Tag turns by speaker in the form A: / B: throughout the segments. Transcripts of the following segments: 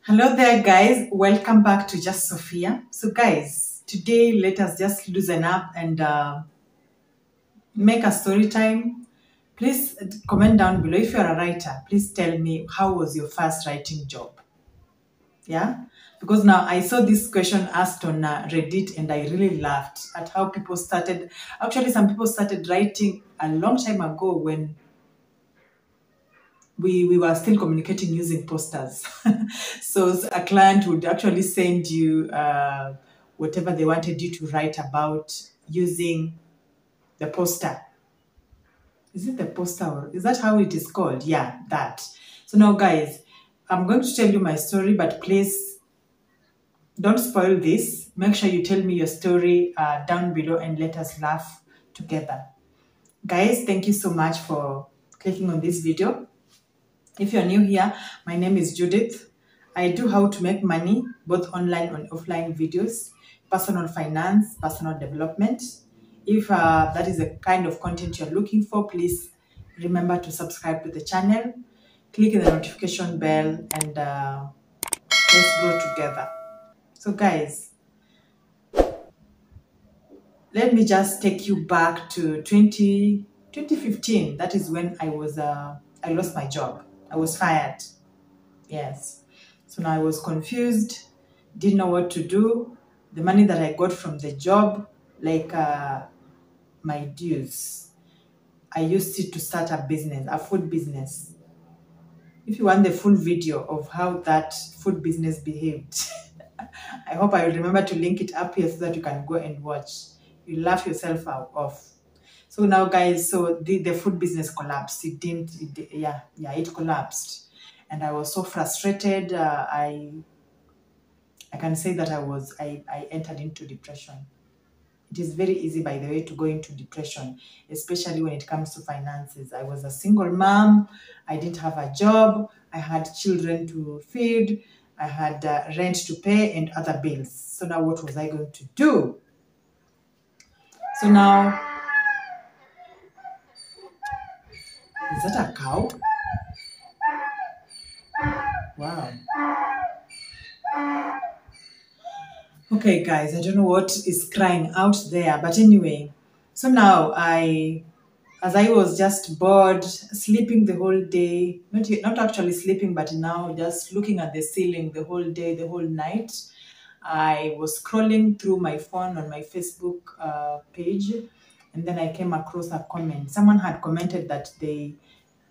A: Hello there, guys. Welcome back to Just Sophia. So, guys, today let us just loosen up and make a story time. Please comment down below if you're a writer. Please tell me how was your first writing job? Yeah, because now I saw this question asked on Reddit and I really laughed at how people started. Actually, some people started writing a long time ago when we were still communicating using posters. So a client would actually send you whatever they wanted you to write about using the poster. Is it the poster or is that how it is called? Yeah, that. So now, guys, I'm going to tell you my story, but please don't spoil this. Make sure you tell me your story down below and let us laugh together. Guys, thank you so much for clicking on this video. If you're new here, my name is Judith. I do how to make money, both online and offline videos, personal finance, personal development. If that is the kind of content you're looking for, please remember to subscribe to the channel, click the notification bell, and let's grow together. So guys, let me just take you back to 2015. That is when I lost my job. I was fired. Yes. So now I was confused, didn't know what to do. The money that I got from the job, like my dues, I used it to start a business, a food business. If you want the full video of how that food business behaved, I hope I will remember to link it up here so that you can go and watch. You laugh yourself off. So now, guys, so the food business collapsed. It collapsed. And I was so frustrated. I can say that I entered into depression. It is very easy, by the way, to go into depression, especially when it comes to finances. I was a single mom. I didn't have a job. I had children to feed. I had rent to pay and other bills. So now what was I going to do? So now, is that a cow? Wow. Okay, guys, I don't know what is crying out there, but anyway, so now as I was just bored, sleeping the whole day, not actually sleeping, but now just looking at the ceiling the whole day, the whole night, I was scrolling through my phone on my Facebook page, and then I came across a comment. Someone had commented that they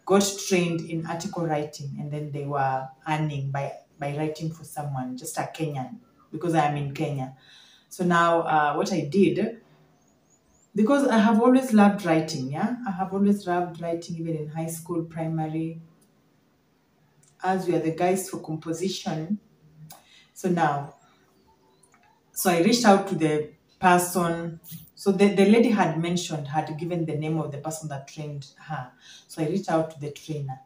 A: got trained in article writing, and then they were earning by writing for someone, just a Kenyan, because I am in Kenya. So now what I did, because I have always loved writing, yeah? I have always loved writing, even in high school, primary, as we are the guys for composition. So now, so I reached out to the person. So the lady had given the name of the person that trained her. So I reached out to the trainer,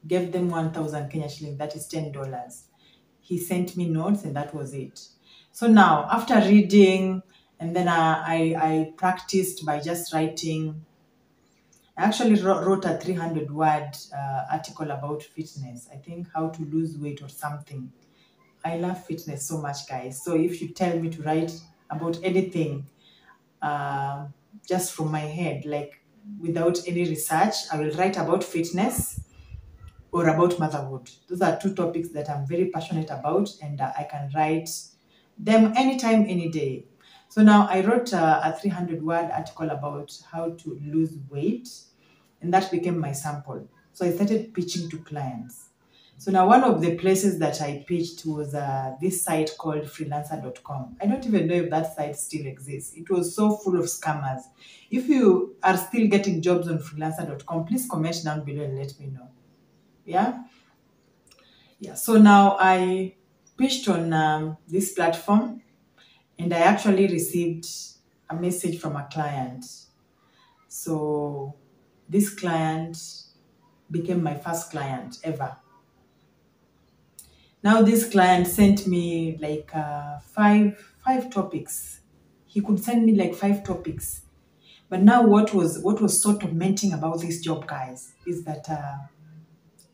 A: gave them 1,000 Kenya shilling, that is $10. He sent me notes and that was it. So now, after reading, and then I practiced by just writing. I actually wrote a 300-word article about fitness. I think how to lose weight or something. I love fitness so much, guys. So if you tell me to write about anything, just from my head, like without any research, I will write about fitness or about motherhood. Those are two topics that I'm very passionate about, and I can write them anytime, any day. So now I wrote a 300-word article about how to lose weight, and that became my sample. So I started pitching to clients. So now one of the places that I pitched was this site called freelancer.com. I don't even know if that site still exists. It was so full of scammers. If you are still getting jobs on freelancer.com, please comment down below and let me know. Yeah. So now I pitched on this platform, and I actually received a message from a client. So this client became my first client ever. Now this client sent me like five topics. He could send me like 5 topics. But now what was so tormenting about this job, guys, is that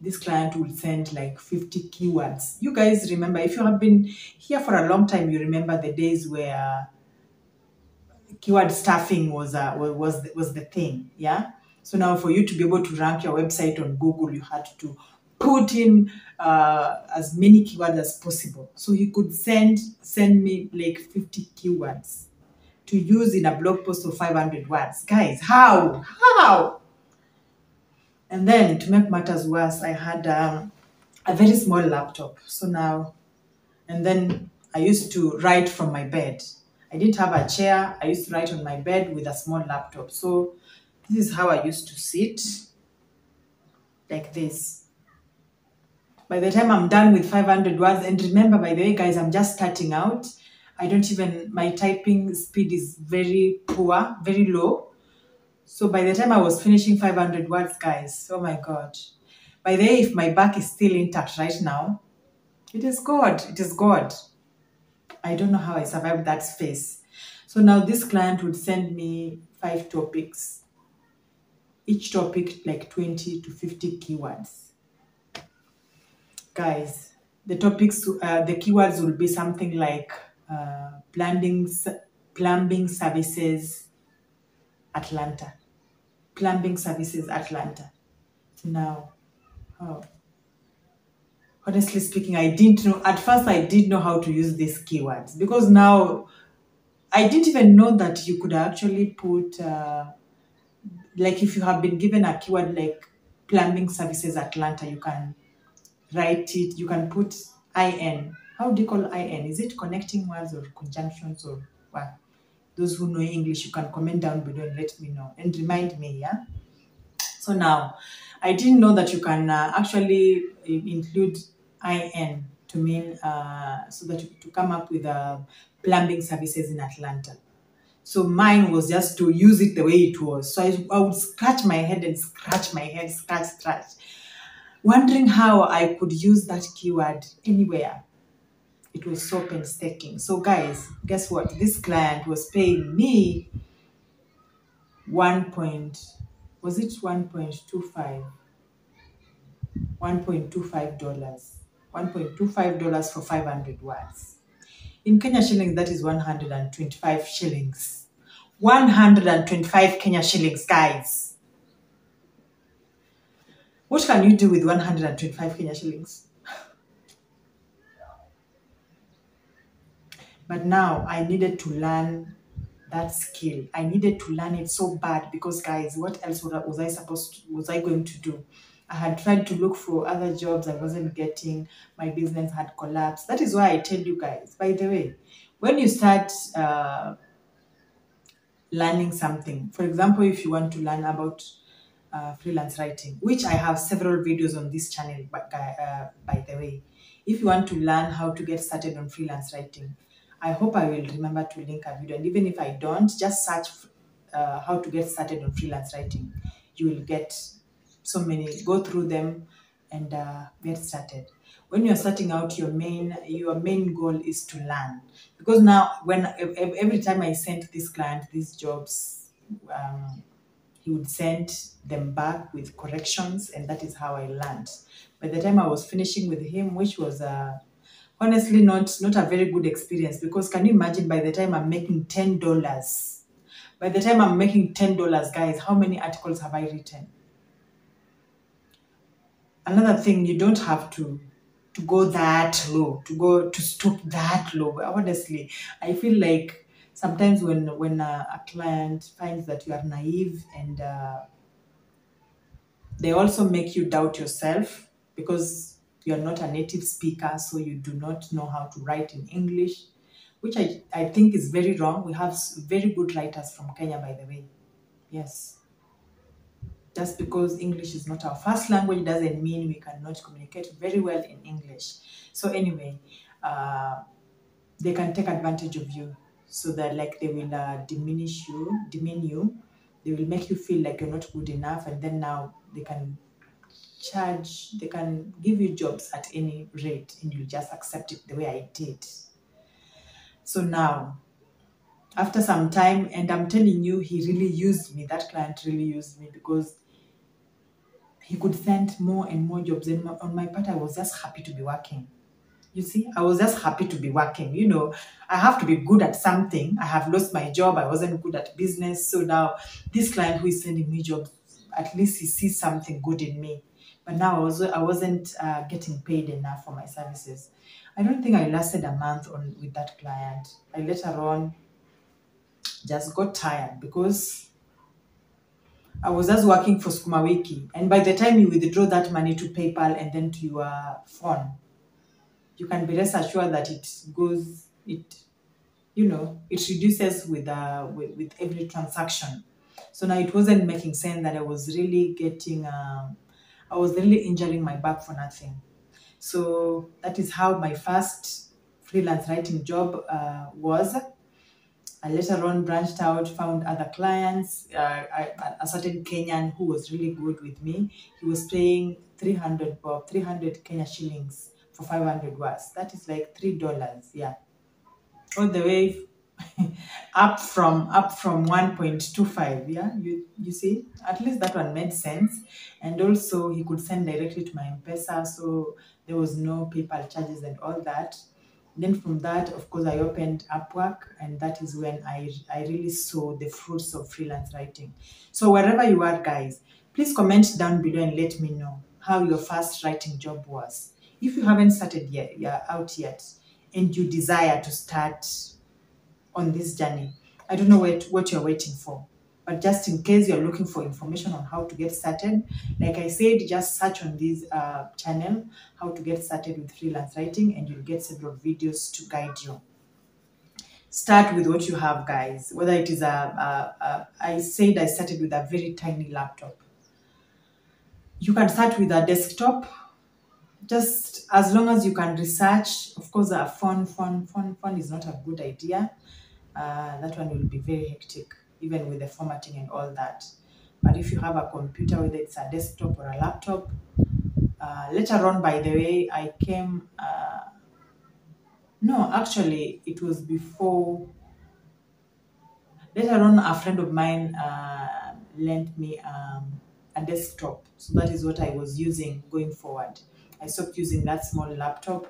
A: this client will send like 50 keywords. You guys remember, if you have been here for a long time, you remember the days where keyword stuffing was the thing, yeah. So now for you to be able to rank your website on Google, you had to put in as many keywords as possible. So he could send me like 50 keywords to use in a blog post of 500 words. Guys, how? And then to make matters worse, I had a very small laptop. So now, and then I used to write from my bed. I didn't have a chair. I used to write on my bed with a small laptop. So this is how I used to sit, like this. By the time I'm done with 500 words, and remember, by the way, guys, I'm just starting out. My typing speed is very poor, very low. So by the time I was finishing 500 words, guys, oh my God. By the way, if my back is still intact right now, it is God. It is God. I don't know how I survived that space. So now this client would send me 5 topics. Each topic like 20 to 50 keywords. Guys, the topics, the keywords will be something like plumbing services, Atlanta. Plumbing services, Atlanta. So now, oh, honestly speaking, I didn't know, at first I didn't know how to use these keywords, because now I didn't even know that you could actually put, like if you have been given a keyword like plumbing services Atlanta, you can write it, you can put IN. How do you call IN? Is it connecting words or conjunctions or what? Those who know English, you can comment down below and let me know and remind me, yeah? So now, I didn't know that you can actually include IN to mean, so that to come up with plumbing services in Atlanta. So mine was just to use it the way it was. So I would scratch my head and scratch my head, scratch, wondering how I could use that keyword anywhere. It was so painstaking. So guys, guess what? This client was paying me was it $1.25? $1.25. $1.25 for 500 words. In Kenya shillings, that is 125 shillings. 125 Kenya shillings, guys. What can you do with 125 Kenya shillings? But now I needed to learn that skill. I needed to learn it so bad, because guys, what else was I going to do? I had tried to look for other jobs I wasn't getting. My business had collapsed. That is why I tell you guys, by the way, when you start learning something, for example, if you want to learn about freelance writing, which I have several videos on this channel, by the way, if you want to learn how to get started on freelance writing, I hope I will remember to link a video. And even if I don't, just search how to get started on freelance writing. You will get so many, go through them and get started. When you're starting out, your main goal is to learn. Because now, every time I sent this client these jobs, he would send them back with corrections, and that is how I learned. By the time I was finishing with him, which was honestly not a very good experience, because can you imagine, by the time I'm making $10, guys, how many articles have I written? Another thing, you don't have to go that low, to stoop that low. But honestly, I feel like sometimes when a client finds that you are naive, and they also make you doubt yourself, because you're not a native speaker, so you do not know how to write in English, which I think is very wrong. We have very good writers from Kenya, by the way. Yes. Just because English is not our first language doesn't mean we cannot communicate very well in English. So anyway, they can take advantage of you, so that like they will demean you. They will make you feel like you're not good enough, and then now they can give you jobs at any rate, and you just accept it the way I did. So now, after some time, and I'm telling you, he really used me, that client really used me, because he could send more and more jobs. And on my part, I was just happy to be working. You see, I was just happy to be working. I have to be good at something. I have lost my job. I wasn't good at business. So now this client who is sending me jobs, at least he sees something good in me. But now I wasn't getting paid enough for my services. I don't think I lasted a month on with that client. I later on just got tired because I was just working for Skuma Wiki. And by the time you withdraw that money to PayPal and then to your phone, you can be rest assured that it reduces with every transaction. So now it wasn't making sense that I was really injuring my back for nothing. So that is how my first freelance writing job was. I later on branched out, found other clients. A certain Kenyan who was really good with me. He was paying 300 Kenya shillings for 500 words. That is like $3. Yeah, all the way up from 1.25. Yeah, you see, at least that one made sense. And also he could send directly to my M-Pesa, so there was no PayPal charges and all that. Then from that, of course, I opened Upwork, and that is when I really saw the fruits of freelance writing. So wherever you are, guys, please comment down below and let me know how your first writing job was. If you haven't started yet, you're out yet, and you desire to start on this journey, I don't know what you're waiting for. But just in case you're looking for information on how to get started, like I said, just search on this channel, how to get started with freelance writing, and you'll get several videos to guide you. Start with what you have, guys. Whether it is I said I started with a very tiny laptop. You can start with a desktop, just as long as you can research. Of course, a phone is not a good idea. That one will be very hectic, even with the formatting and all that. But if you have a computer, whether it's a desktop or a laptop, later on, by the way, I came, no, actually, it was before. Later on, a friend of mine lent me a desktop. So that is what I was using going forward. I stopped using that small laptop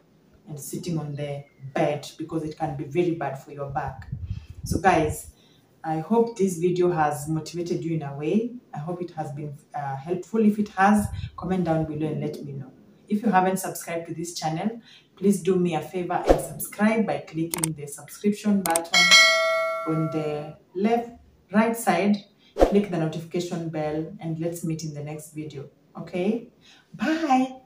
A: and sitting on the bed because it can be very bad for your back. So guys, I hope this video has motivated you in a way. I hope it has been helpful. If it has, comment down below and let me know. If you haven't subscribed to this channel, please do me a favor and subscribe by clicking the subscription button on the right side. Click the notification bell, and let's meet in the next video. Okay, bye.